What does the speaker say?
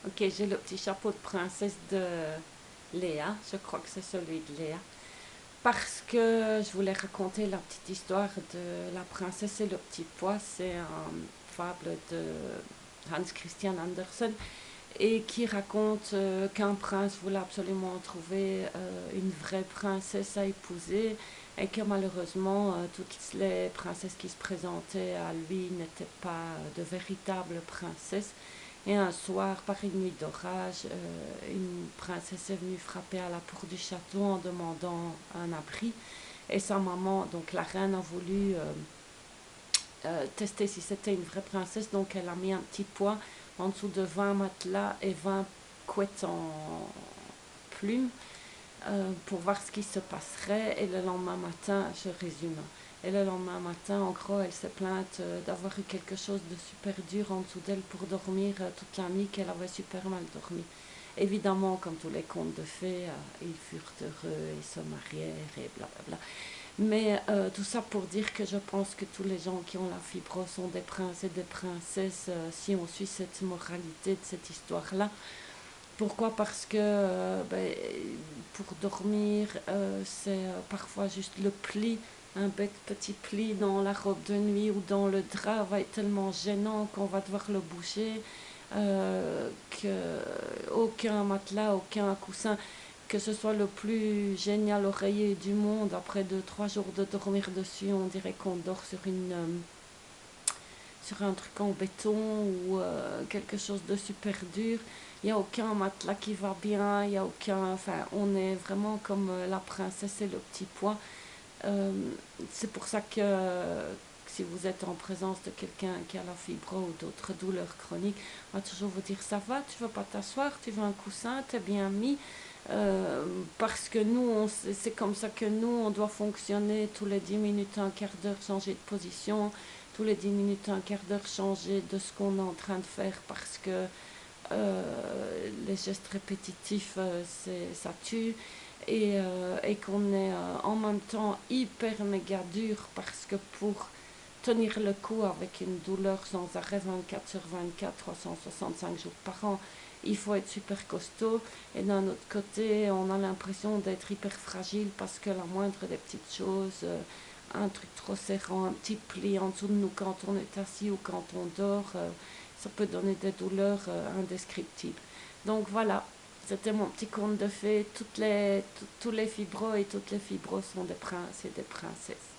Ok, j'ai le petit chapeau de princesse de Léa, je crois que c'est celui de Léa, parce que je voulais raconter la petite histoire de la princesse et le petit pois. C'est une fable de Hans Christian Andersen et qui raconte qu'un prince voulait absolument trouver une vraie princesse à épouser et que malheureusement toutes les princesses qui se présentaient à lui n'étaient pas de véritables princesses. Et un soir, par une nuit d'orage, une princesse est venue frapper à la porte du château en demandant un abri. Et sa maman, donc la reine, a voulu tester si c'était une vraie princesse. Donc elle a mis un petit poids en dessous de 20 matelas et 20 couettes en plumes pour voir ce qui se passerait. Et le lendemain matin, je résume. Et le lendemain matin, en gros, elle s'est plainte d'avoir eu quelque chose de super dur en dessous d'elle pour dormir toute la nuit, qu'elle avait super mal dormi. Évidemment, comme tous les contes de fées, ils furent heureux et se marièrent et blablabla. Mais tout ça pour dire que je pense que tous les gens qui ont la fibre sont des princes et des princesses si on suit cette moralité de cette histoire-là. Pourquoi? Parce que pour dormir, c'est parfois juste le pli, un bête petit pli dans la robe de nuit ou dans le drap va être tellement gênant qu'on va devoir le bouger, que aucun matelas, aucun coussin, que ce soit le plus génial oreiller du monde, après 2, 3 jours de dormir dessus, on dirait qu'on dort sur un truc en béton ou quelque chose de super dur. Il n'y a aucun matelas qui va bien, il y a aucun. Enfin, on est vraiment comme la princesse et le petit pois. Euh, c'est pour ça que si vous êtes en présence de quelqu'un qui a la fibre ou d'autres douleurs chroniques, on va toujours vous dire ça va, tu veux pas t'asseoir, tu veux un coussin, t'es bien mis. Parce que nous, c'est comme ça que nous, on doit fonctionner tous les 10 minutes, un quart d'heure, changer de position, tous les 10 minutes, un quart d'heure, changer de ce qu'on est en train de faire parce que les gestes répétitifs, ça tue. Et qu'on est en même temps hyper méga dur parce que pour tenir le coup avec une douleur sans arrêt 24 sur 24, 365 jours par an, il faut être super costaud. Et d'un autre côté, on a l'impression d'être hyper fragile parce que la moindre des petites choses, un truc trop serrant, un petit pli en dessous de nous quand on est assis ou quand on dort, ça peut donner des douleurs indescriptibles. Donc voilà, c'était mon petit conte de fées. Tous les fibros et toutes les fibros sont des princes et des princesses.